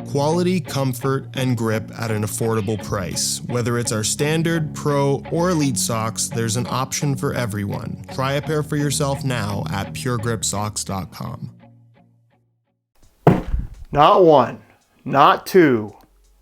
Quality, comfort, and grip at an affordable price. Whether it's our standard, pro, or elite socks, there's an option for everyone. Try a pair for yourself now at PurGripsSocks.com. Not one, not two,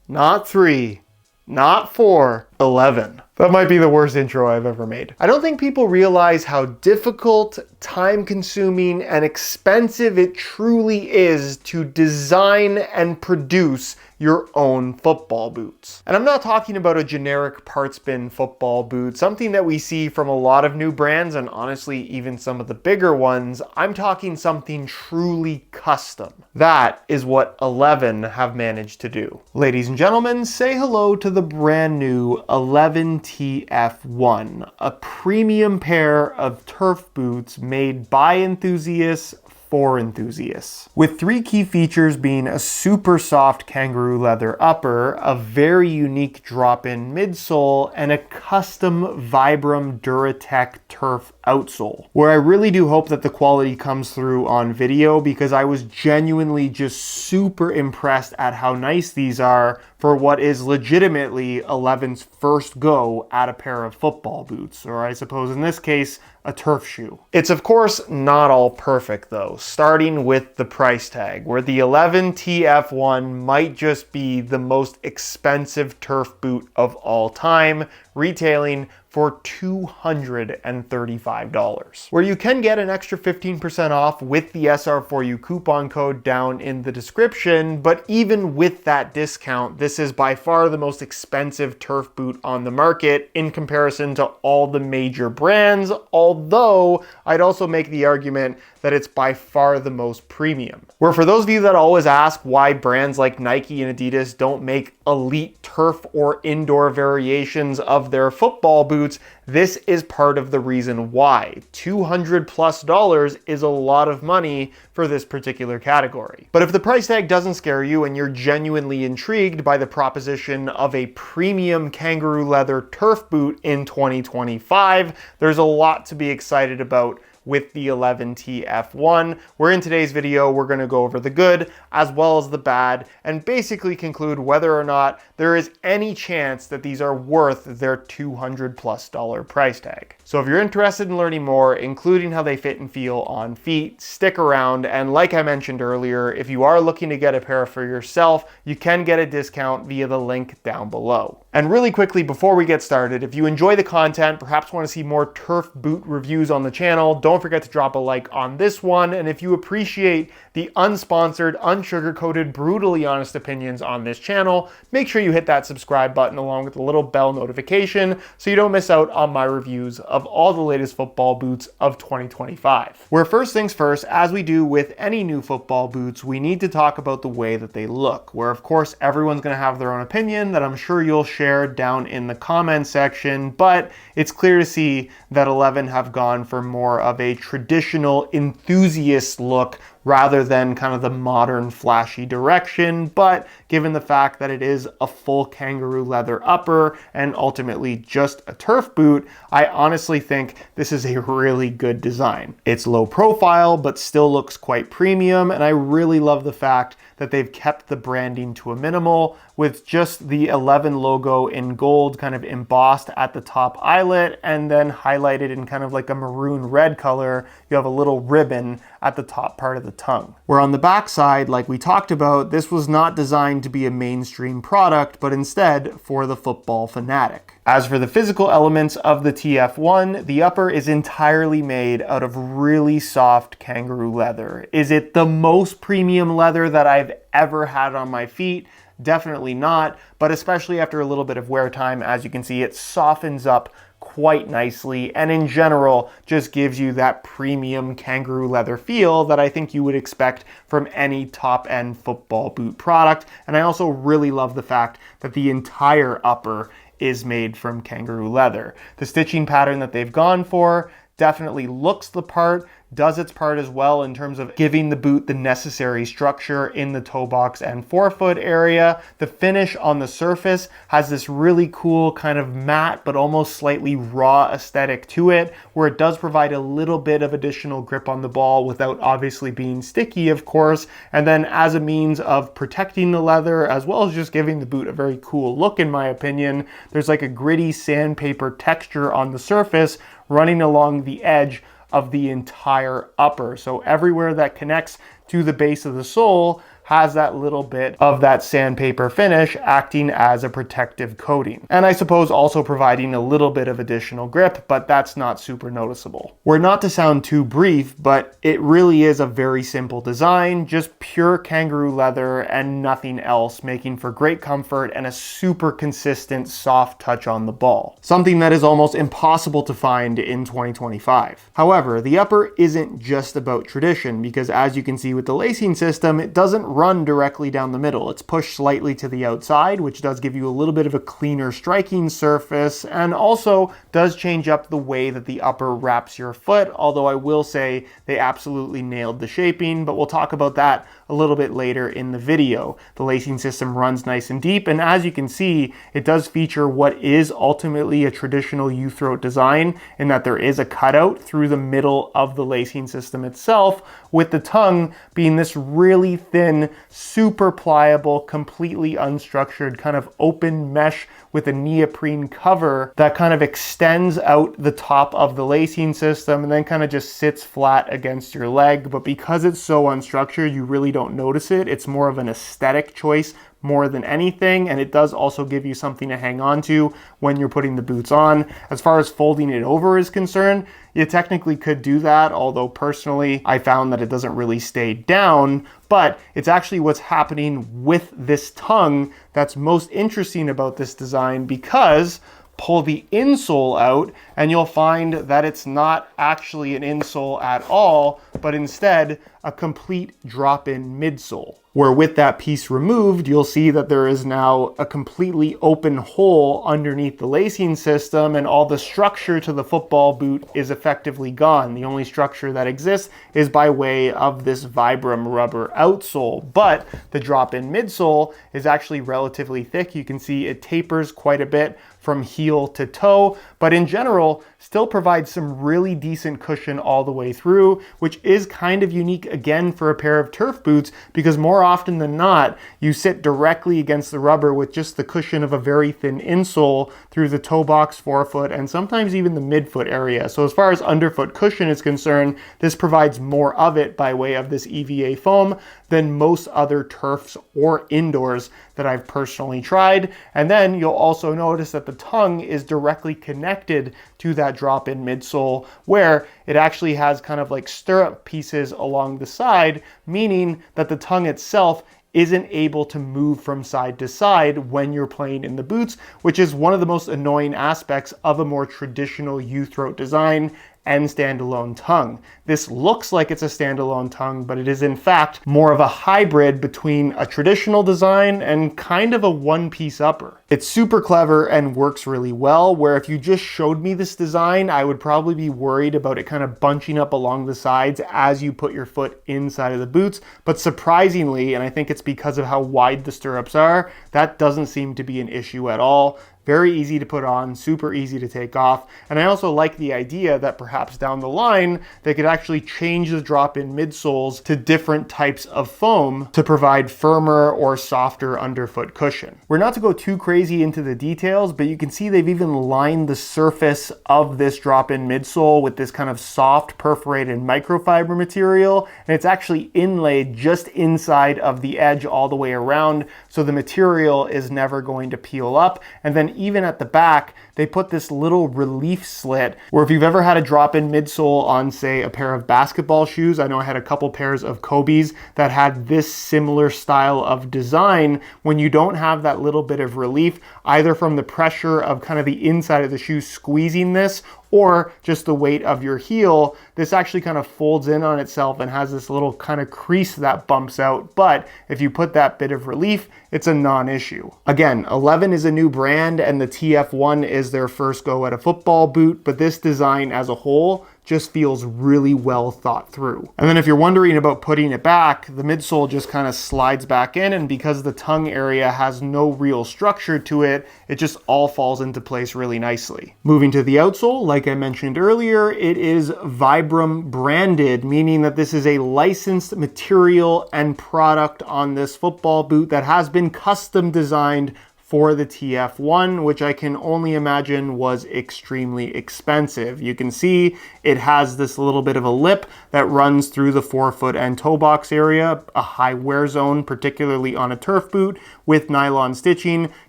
not three, not four, 11. That might be the worst intro I've ever made. I don't think people realize how difficult, time-consuming, and expensive it truly is to design and produce your own football boots. And I'm not talking about a generic parts bin football boot, something that we see from a lot of new brands and honestly even some of the bigger ones. I'm talking something truly custom. That is what 11 have managed to do. Ladies and gentlemen, say hello to the brand new 11 TF1, a premium pair of turf boots made by enthusiasts for enthusiasts. With three key features being a super soft kangaroo leather upper, a very unique drop-in midsole, and a custom Vibram Duratech turf outsole, where I really do hope that the quality comes through on video, because I was genuinely just super impressed at how nice these are for what is legitimately 11's first go at a pair of football boots, or I suppose in this case, a turf shoe. It's of course not all perfect though, starting with the price tag, where the 11 TF1 might just be the most expensive turf boot of all time, retailing for $235, where you can get an extra 15% off with the SR4U coupon code down in the description. But even with that discount, this is by far the most expensive turf boot on the market in comparison to all the major brands, although I'd also make the argument that it's by far the most premium. Where for those of you that always ask why brands like Nike and Adidas don't make elite turf or indoor variations of their football boots, this is part of the reason why. $200+ is a lot of money for this particular category. But if the price tag doesn't scare you and you're genuinely intrigued by the proposition of a premium kangaroo leather turf boot in 2025, there's a lot to be excited about with the 11 TF1, where in today's video, we're gonna go over the good as well as the bad and basically conclude whether or not there is any chance that these are worth their $200+ price tag. So if you're interested in learning more, including how they fit and feel on feet, stick around. And like I mentioned earlier, if you are looking to get a pair for yourself, you can get a discount via the link down below. And really quickly, before we get started, if you enjoy the content, perhaps want to see more turf boot reviews on the channel, don't forget to drop a like on this one. And if you appreciate the unsponsored, unsugar-coated, brutally honest opinions on this channel, make sure you hit that subscribe button along with the little bell notification so you don't miss out on my reviews of all the latest football boots of 2025. Where first things first, as we do with any new football boots, we need to talk about the way that they look, where of course everyone's going to have their own opinion that I'm sure you'll share down in the comment section, but it's clear to see that 11 have gone for more of a traditional enthusiast look rather than kind of the modern flashy direction. But given the fact that it is a full kangaroo leather upper and ultimately just a turf boot, I honestly think this is a really good design. It's low profile, but still looks quite premium. And I really love the fact that they've kept the branding to a minimal, with just the 11 logo in gold kind of embossed at the top eyelet and then highlighted in kind of like a maroon red color. You have a little ribbon at the top part of the tongue. Where on the back side, like we talked about, this was not designed to be a mainstream product, but instead for the football fanatic. As for the physical elements of the TF1, the upper is entirely made out of really soft kangaroo leather. Is it the most premium leather that I've ever had on my feet? Definitely not, but especially after a little bit of wear time, as you can see, it softens up quite nicely and in general just gives you that premium kangaroo leather feel that I think you would expect from any top-end football boot product. And I also really love the fact that the entire upper is made from kangaroo leather. The stitching pattern that they've gone for definitely looks the part, does its part as well in terms of giving the boot the necessary structure in the toe box and forefoot area. The finish on the surface has this really cool kind of matte but almost slightly raw aesthetic to it, where it does provide a little bit of additional grip on the ball without obviously being sticky, of course. And then as a means of protecting the leather, as well as just giving the boot a very cool look, in my opinion, there's like a gritty sandpaper texture on the surface running along the edge of the entire upper. So everywhere that connects to the base of the sole has that little bit of that sandpaper finish acting as a protective coating. And I suppose also providing a little bit of additional grip, but that's not super noticeable. We're not to sound too brief, but it really is a very simple design, just pure kangaroo leather and nothing else, making for great comfort and a super consistent soft touch on the ball. Something that is almost impossible to find in 2025. However, the upper isn't just about tradition, because as you can see with the lacing system, it doesn't run directly down the middle. It's pushed slightly to the outside, which does give you a little bit of a cleaner striking surface, and also does change up the way that the upper wraps your foot, although I will say they absolutely nailed the shaping, but we'll talk about that a little bit later in the video. The lacing system runs nice and deep, and as you can see, it does feature what is ultimately a traditional U-throat design, in that there is a cutout through the middle of the lacing system itself, with the tongue being this really thin, super pliable, completely unstructured kind of open mesh with a neoprene cover that kind of extends out the top of the lacing system and then kind of just sits flat against your leg. But because it's so unstructured, you really don't notice it. It's more of an aesthetic choice more than anything, and it does also give you something to hang on to when you're putting the boots on. As far as folding it over is concerned, you technically could do that, although personally I found that it doesn't really stay down, but it's actually what's happening with this tongue that's most interesting about this design, because pull the insole out and you'll find that it's not actually an insole at all, but instead a complete drop-in midsole, where with that piece removed, you'll see that there is now a completely open hole underneath the lacing system, and all the structure to the football boot is effectively gone. The only structure that exists is by way of this Vibram rubber outsole, but the drop-in midsole is actually relatively thick. You can see it tapers quite a bit from heel to toe, but in general still provides some really decent cushion all the way through, which is kind of unique again for a pair of turf boots, because more often than not you sit directly against the rubber with just the cushion of a very thin insole through the toe box, forefoot, and sometimes even the midfoot area. So as far as underfoot cushion is concerned, this provides more of it by way of this EVA foam than most other turfs or indoors that I've personally tried. And then you'll also notice that the tongue is directly connected to that drop-in midsole, where it actually has kind of like stirrup pieces along the side, meaning that the tongue itself isn't able to move from side to side when you're playing in the boots, which is one of the most annoying aspects of a more traditional U-throat design and standalone tongue. This looks like it's a standalone tongue, but it is in fact more of a hybrid between a traditional design and kind of a one-piece upper. It's super clever and works really well, where if you just showed me this design, I would probably be worried about it kind of bunching up along the sides as you put your foot inside of the boots. But surprisingly, and I think it's because of how wide the stirrups are, that doesn't seem to be an issue at all. Very easy to put on, super easy to take off. And I also like the idea that perhaps down the line, they could actually change the drop-in midsoles to different types of foam to provide firmer or softer underfoot cushion. We're not to go too crazy into the details, but you can see they've even lined the surface of this drop-in midsole with this kind of soft perforated microfiber material. And it's actually inlaid just inside of the edge all the way around, so the material is never going to peel up. And then even at the back, they put this little relief slit, where if you've ever had a drop-in midsole on, say, a pair of basketball shoes, I know I had a couple pairs of Kobe's that had this similar style of design, when you don't have that little bit of relief, either from the pressure of kind of the inside of the shoe squeezing this, or just the weight of your heel, this actually kind of folds in on itself and has this little kind of crease that bumps out. But if you put that bit of relief, it's a non-issue. Again, 11 is a new brand and the TF1 is their first go at a football boot, but this design as a whole just feels really well thought through. And then if you're wondering about putting it back, the midsole just kind of slides back in, and because the tongue area has no real structure to it, it just all falls into place really nicely. Moving to the outsole, like I mentioned earlier, it is Vibram branded, meaning that this is a licensed material and product on this football boot that has been custom designed for the TF1, which I can only imagine was extremely expensive. You can see it has this little bit of a lip that runs through the forefoot and toe box area, a high wear zone, particularly on a turf boot, with nylon stitching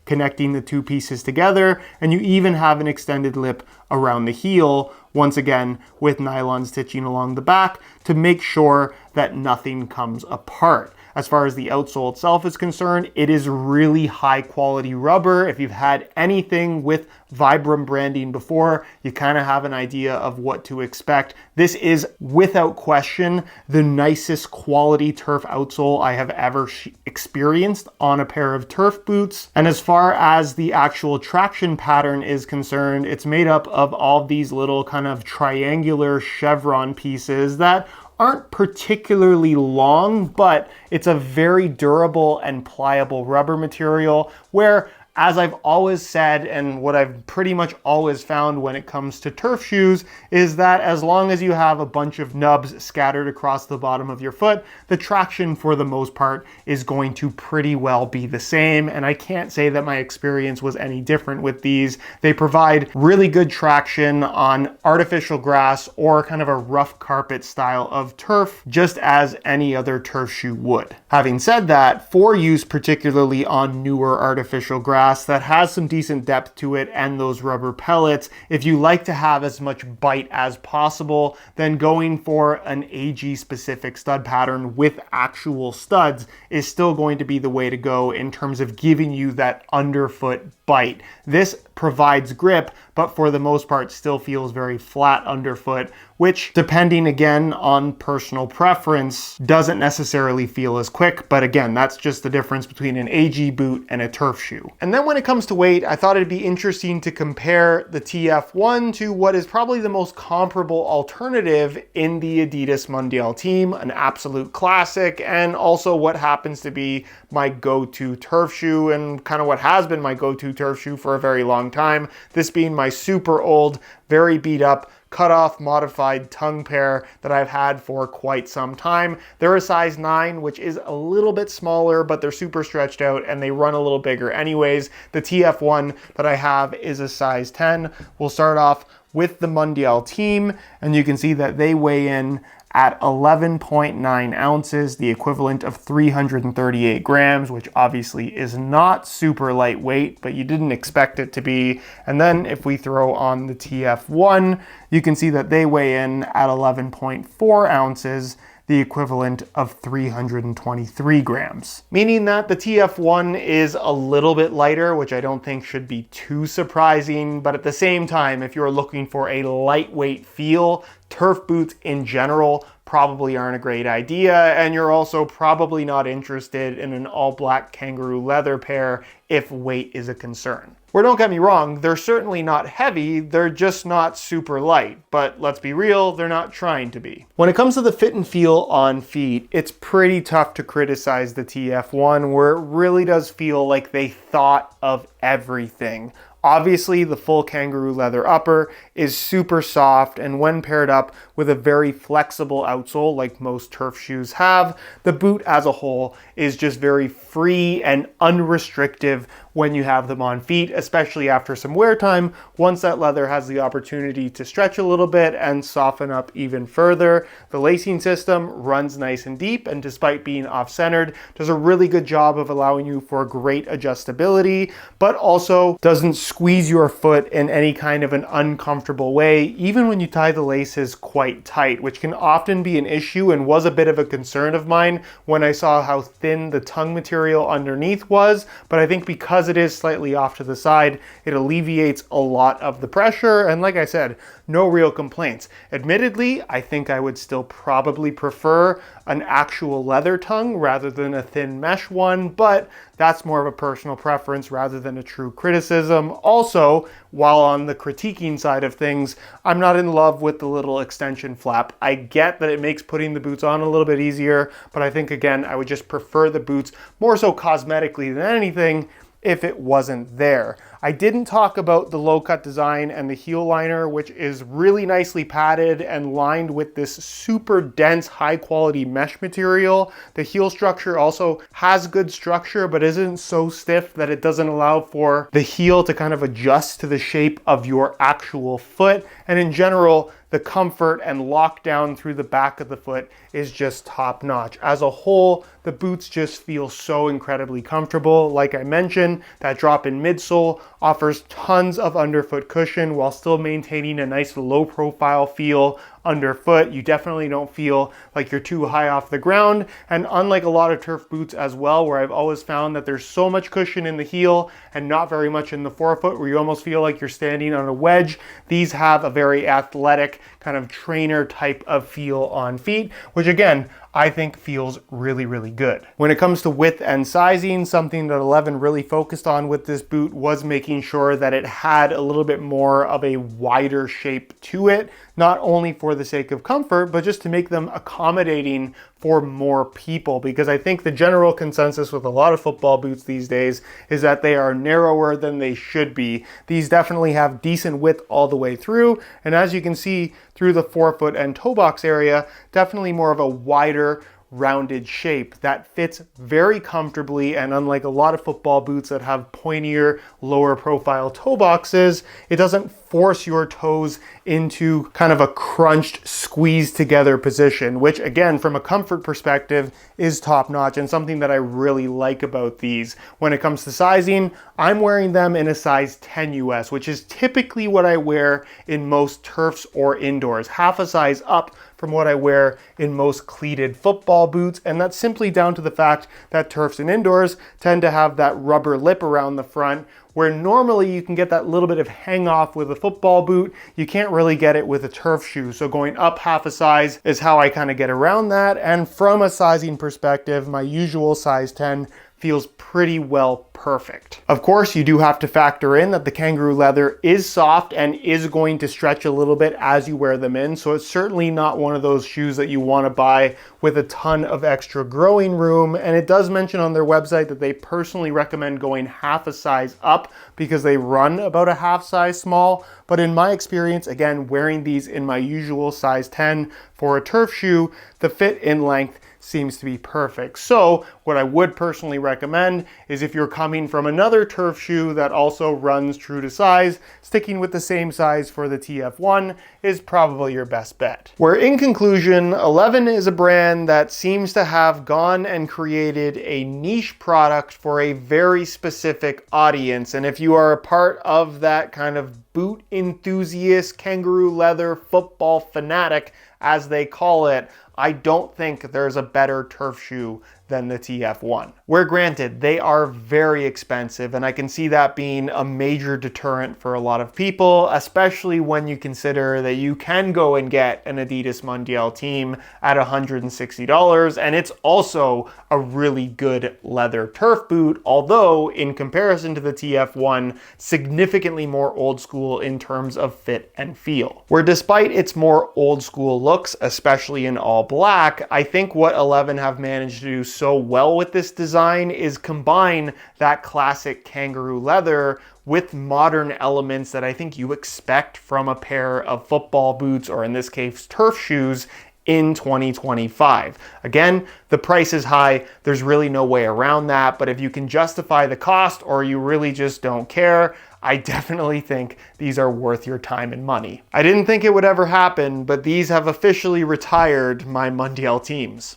connecting the two pieces together, and you even have an extended lip around the heel, once again with nylon stitching along the back to make sure that nothing comes apart. As far as the outsole itself is concerned, it is really high quality rubber. If you've had anything with Vibram branding before, you kind of have an idea of what to expect. This is without question the nicest quality turf outsole I have ever experienced on a pair of turf boots. And as far as the actual traction pattern is concerned, it's made up of all these little kind of triangular chevron pieces that aren't particularly long, but it's a very durable and pliable rubber material where, as I've always said, and what I've pretty much always found when it comes to turf shoes, is that as long as you have a bunch of nubs scattered across the bottom of your foot, the traction for the most part is going to pretty well be the same. And I can't say that my experience was any different with these. They provide really good traction on artificial grass or kind of a rough carpet style of turf, just as any other turf shoe would. Having said that, for use particularly on newer artificial grass that has some decent depth to it and those rubber pellets, if you like to have as much bite as possible, then going for an AG specific stud pattern with actual studs is still going to be the way to go in terms of giving you that underfoot bite. This provides grip, but for the most part still feels very flat underfoot, which, depending again on personal preference, doesn't necessarily feel as quick. But again, that's just the difference between an AG boot and a turf shoe. And then when it comes to weight, I thought it'd be interesting to compare the TF1 to what is probably the most comparable alternative in the Adidas Mondial team, an absolute classic, and also what happens to be my go-to turf shoe and kind of what has been my go-to turf shoe for a very long time. This being my super old, very beat up, cut off modified tongue pair that I've had for quite some time. They're a size 9, which is a little bit smaller, but they're super stretched out and they run a little bigger anyways. The TF1 that I have is a size 10. We'll start off with the Mondial team, and you can see that they weigh in at 11.9 ounces, the equivalent of 338 grams, which obviously is not super lightweight, but you didn't expect it to be. And then if we throw on the TF1, you can see that they weigh in at 11.4 ounces, the equivalent of 323 grams. Meaning that the TF1 is a little bit lighter, which I don't think should be too surprising, but at the same time, if you're looking for a lightweight feel, turf boots in general probably aren't a great idea, and you're also probably not interested in an all-black kangaroo leather pair if weight is a concern. Where, don't get me wrong, they're certainly not heavy, they're just not super light, but let's be real, they're not trying to be. When it comes to the fit and feel on feet, it's pretty tough to criticize the TF1, where it really does feel like they thought of everything. Obviously, the full kangaroo leather upper is super soft, and when paired up with a very flexible outsole like most turf shoes have, the boot as a whole is just very free and unrestrictive when you have them on feet, especially after some wear time, once that leather has the opportunity to stretch a little bit and soften up even further. The lacing system runs nice and deep, and despite being off-centered, does a really good job of allowing you for great adjustability, but also doesn't squeeze your foot in any kind of an uncomfortable way, even when you tie the laces quite tight, which can often be an issue and was a bit of a concern of mine when I saw how thin the tongue material underneath was. But I think because it is slightly off to the side, it alleviates a lot of the pressure, and like I said, no real complaints. Admittedly, I think I would still probably prefer an actual leather tongue rather than a thin mesh one, but that's more of a personal preference rather than a true criticism. Also, while on the critiquing side of things, I'm not in love with the little extension flap. I get that it makes putting the boots on a little bit easier, but I think, again, I would just prefer the boots more so cosmetically than anything if it wasn't there. I didn't talk about the low cut design and the heel liner, which is really nicely padded and lined with this super dense, high quality mesh material. The heel structure also has good structure, but isn't so stiff that it doesn't allow for the heel to kind of adjust to the shape of your actual foot. And in general, the comfort and lockdown through the back of the foot is just top notch. As a whole, the boots just feel so incredibly comfortable. Like I mentioned, that drop-in midsole offers tons of underfoot cushion while still maintaining a nice low profile feel underfoot. You definitely don't feel like you're too high off the ground. And unlike a lot of turf boots as well, where I've always found that there's so much cushion in the heel and not very much in the forefoot, where you almost feel like you're standing on a wedge, these have a very athletic kind of trainer type of feel on feet, which again, I think feels really, really good. When it comes to width and sizing, something that 11 really focused on with this boot was making sure that it had a little bit more of a wider shape to it, not only for the sake of comfort, but just to make them accommodating for more people, because I think the general consensus with a lot of football boots these days is that they are narrower than they should be. These definitely have decent width all the way through, and as you can see through the forefoot and toe box area, definitely more of a wider, rounded shape that fits very comfortably. And unlike a lot of football boots that have pointier, lower profile toe boxes, it doesn't force your toes into kind of a crunched, squeezed together position, which again, from a comfort perspective, is top notch and something that I really like about these. When it comes to sizing, I'm wearing them in a size 10 US, which is typically what I wear in most turfs or indoors, half a size up from what I wear in most cleated football boots. And that's simply down to the fact that turfs and indoors tend to have that rubber lip around the front, where normally you can get that little bit of hang off with a football boot. You can't really get it with a turf shoe. So going up half a size is how I kind of get around that. And from a sizing perspective, my usual size 10 feels pretty well perfect. Of course, you do have to factor in that the kangaroo leather is soft and is going to stretch a little bit as you wear them in. So it's certainly not one of those shoes that you want to buy with a ton of extra growing room. And it does mention on their website that they personally recommend going half a size up because they run about a half size small. But in my experience, again, wearing these in my usual size 10 for a turf shoe, the fit in length seems to be perfect. So what I would personally recommend is if you're coming from another turf shoe that also runs true to size, sticking with the same size for the TF1 is probably your best bet. Where in conclusion, 11 is a brand that seems to have gone and created a niche product for a very specific audience. And if you are a part of that kind of boot enthusiast, kangaroo leather, football fanatic, as they call it, I don't think there's a better turf shoe than the TF1. Where granted, they are very expensive, and I can see that being a major deterrent for a lot of people, especially when you consider that you can go and get an Adidas Mondial team at $160, and it's also a really good leather turf boot, although in comparison to the TF1, significantly more old school in terms of fit and feel. Where despite its more old school looks, especially in all black, I think what 11 have managed to do so well with this design is combine that classic kangaroo leather with modern elements that I think you expect from a pair of football boots, or in this case, turf shoes, in 2025. Again, the price is high. There's really no way around that, but if you can justify the cost or you really just don't care, I definitely think these are worth your time and money. I didn't think it would ever happen, but these have officially retired my Mondial teams.